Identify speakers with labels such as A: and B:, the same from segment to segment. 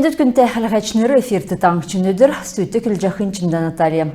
A: Мендет күнте әлғачныры эфирті таңқчын өдір, сөйті күлжақын чындан атария.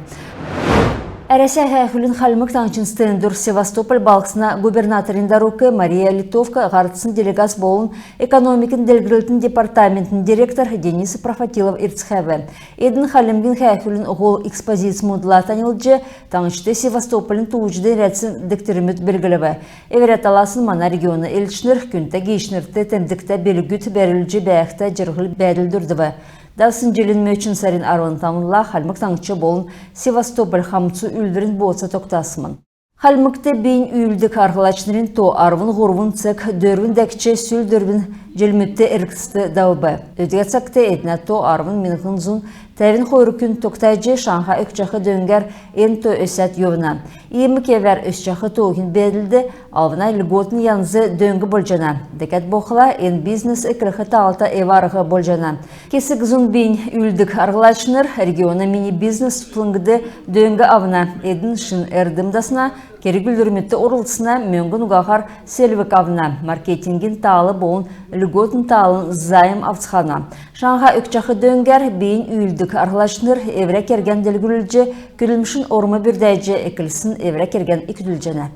A: Әрәсә хәхүлін халмык таңчын стендур Севастополь балқсына губернаторын даруқы Мария Литовка ғартысын делегас болын экономикын делгірілтін департаментін директор Денис Профатилов ирцхәві. Едін халымгін хәхүлін ғол экспозиция мудыла танылжы таңчыты Севастополін туғыжды рәтсін діктеріміт белгілігі. Эверет аласын мана регионы елшінір күнті гейшінірті тәмдікті белгіт бәрілжі бәяқта жырғыл бәділдірдіві. Давсын желін мөчін сарин арван тамынла халмык таңчы болын Севастополь хамцу үлдірін болса тоқтасымын. Халмыкты бейін үлдік арғылачнырын то арвын ғұрвын цек дөрвін дәкче сүл дөрвін желмітті әркісті дауыбы. Өдіге цакты әдіне то арвын минғын зұн тәвін қойры күн тоқтайжы шанға өкчақы дөңгер ен то өсәт йовына. Емі кевер өсчақы тоғын бәділді, алвына льготын янзы дөңгі болжана. Дәкәт боқыла ен бизнес үкіріқі таалта еварығы болжана. Кесік зұн бейін үлдік арғылачныр регионы мини-бизнес тұлыңгыды дөңгі авына едін шын әрдімдасына Керегүлдірметті орылысына мөңгін ұғағар селвік авына, маркетингін талы болын льготын талын зайым авцхана. Шанға өкчақы дөңгер бейін үйілдік арғылашыныр евре керген делгүлілжі, күлімшін ормы бірдәйжі екілсін евре керген екүділжені.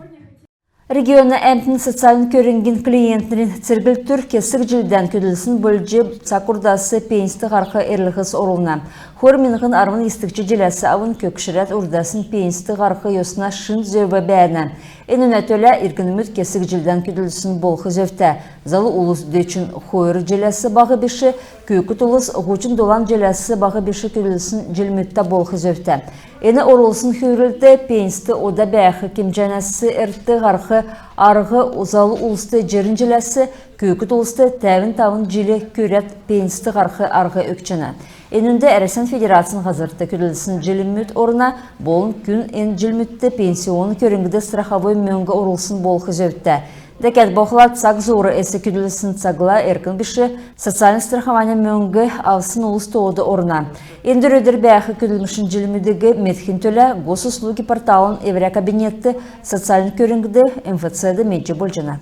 A: Регионы әмтін социалын көрінген клиенттерін циргіл түр кесік жылдан көділсін бөлжі сақұрдасы пейінсті қарқы әрліғіз орылына. Хорминғын армын естікчі желәсі авын көкшірет ұрдасын пейінсті қарқы йосына шын зөбі бәйіні. Әнін әтөлі иргініміт кесік жылдан көділсін болқы зөфті. Залы улыс дөчін хойыр желәсі бағы беші, көкіт улыс ғучын долан желәсі бағы беші көділсін жылмітті болқы зөфті. Әні орылсын хүйрілді пейінсті ода бәйіқі кемжәнәсі әртті қарқы арғы озалы улысты жерін желәсі, көкіт улысты тәвін тавын желі көрет пейінсті қарқы арғы өкчіні. Энінде Әресен Федерацияның ғазыртты көділсін желіммет орына болын күн ен желмітті пенсионы көрінгіді страховой мөңгі орылсын болқы зөтті. Дәкәт боқылат сақ зоры әсі көділсін сағыла әркін біші социальный страхование мөңгі авсын ұлыс тоғыды орына. Ендір өдір бәйіқі көділмішін желімедігі метхин төлі госуслуги порталын евре кабинетті социальный көрінгіді МФЦ-ді меджі болжына.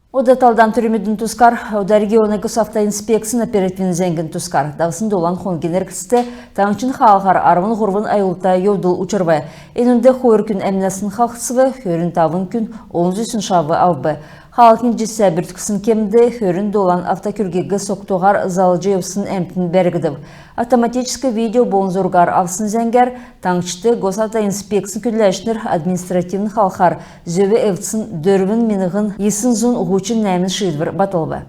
A: Ода талдан түрімедін тұскар, ода регионы госавтоинспекцияны оперативін зәңгін тұскар. Давсын долан хонген әркісті таңчын қалғар арвын ғұрвын айылта еудыл ұчырвай. Енінде қойыр күн әмінесін қақсывы, хөрін тавын күн 10 шавы авбы. Халқын жесе бірткісін кемді, хөрін долан автокүргегі соқтуғар залжы евсын әмтін бәргідів. Автоматический видео болын зорғар авсын зәңгер, таңчыты госавтоинспекцияны күділәшінір административін халқар зөбі әвтсын дөрвін меніғын есін зұн ұғучын нәмін шыдвыр батылбы.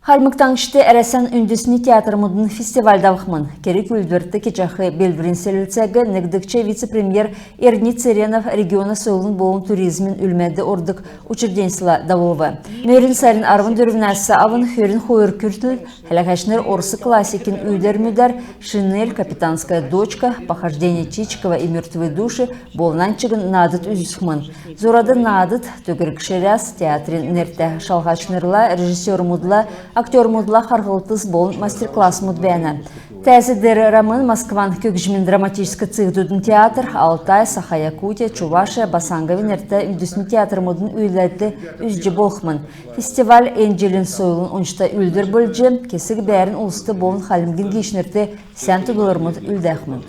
A: Халмык таңшты әрәсән үндісіні театрымыдың фестивальдавықмын. Керек үлдірді кечақы белбірін селілцәгі нігдікче вице-премьер Эрни Церенов региона сойлын болын туризмін үлмәді ордық учрежденсіла давылы. Мөрін сәрін арвын дөрвінәсі авын хөрін хойыр күртіл, хәләхәшнер орсы классикин үйдер-мүдер, Шинель, Капитанская дочка, Похождение Чичкова и мертвые души болнанчығын надыт үзісқмын. Зорады надыт, төгірік шеряс, театрин нерті шалғачнырла, режиссер мұдла, актер мудла харгылтыз болын мастер-класс мудбәні. Тәзідері рамын Москван көкжімен драматическі цигдудын театр, Алтай, Саха-Якутия, Чувашия, Басанговин әрті үндісін театр мудын үйләді үзжі болқмын. Фестиваль Энджелин сойлын оншта үлдір бөлжі, кесік бәрін ұлысты болын халімген гейшінерді сән тұдылырмыд үлдәқмын.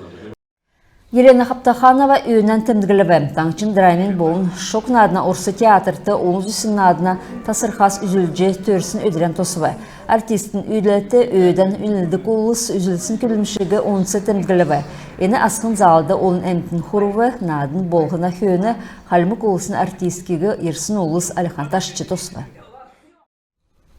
A: Елена Хаптаханова үйінен тімдігілігі. Таңчын драймен болын шокна адына орсы театрты, оңыз үсін адына тасырхас үзілже төрсін өдірен тосывы. Артистін үйділеті өйден үнілдік олыс үзілсін күлімшігі онысы тімдігілігі. Ені асқын залды олын әмтін құрывы, надын болғына хүйіні халмық олысын артисткегі ерсін олыс Алихан Ташчы тосывы.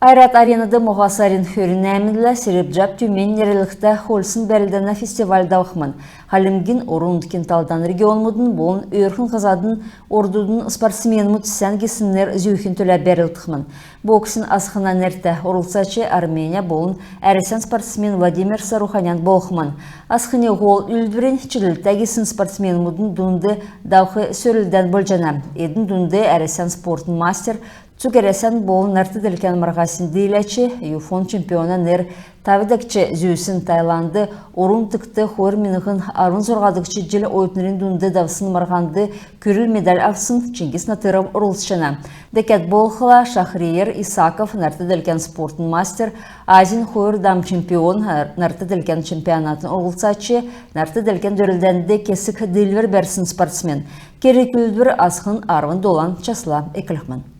A: Айрат аренады мұғасарын хөрін әмінлі серепжап түмен нерелікті холсын бәрілдіна фестивальда ұқмын. Халімген орындкен талдан регион мұдын болын өрхін қызадын ордудың спортсмен мұд сәнгесінлер зүйхін төлі бәрілтіқмін. Боксын асқына нерті орылсачы Армения болын әресен спортсмен Владимир Саруханян болқмын. Асқыне ғол үлдірін чілілтәгесін спортсмен мұдын дүнді дауқы сөрілден болжана. Едің дүнді әресен спортын мастер Цугересен болын нәрті ділкен марғасын дейләчі, юфон чемпиона нер тавидакчы зүйсін Тайланды орын тікті хор минығын арын зорғадықчы жел ойытнырын дүнді давсын марғанды күріл медаль авсын Чингис Натыров ұрылсшына. Декет болқыла Шахриер Исаков нәрті ділкен спортын мастер, Азин хор дам чемпион нәрті ділкен чемпионатын ұрылсачы, нәрті ділкен дөрілденді кесік дилвер берсін спортсмен. Керек үлдір асқын арвын долан часла екілікмін.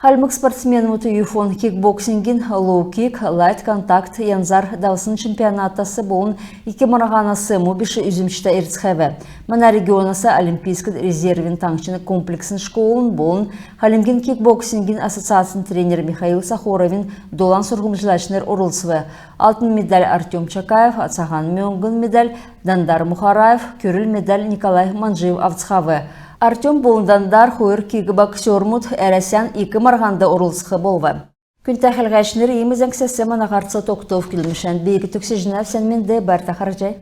A: Халмык спортсмен мұты юфон кикбоксингин, лоу-кик, лайт-контакт янзар давсын чемпионатасы болын 2 марағанасы мобиші үзімшіта ерцхәві. Мана регионасы олимпийскід резервин таңшыны комплексін школын болын Халимгин кикбоксингин ассоциациясын тренер Михаил Сахоровин долан сұрғымжылашыныр орылсывы. Алтын медаль Артем Чакаев, Ацахан Мёнгын медаль Дандар Мухараев, көріл медаль Николай Манжиев Авцхавы. Артем болындандар хойыр кегі боксермут әрәсян 2 марғанда орылсықы болғы. Күн тәхіл ғәшінер еміз әңксесі манағарца тоқтов келмішен бейгі түксі жинав сәнменде бар тақар жай.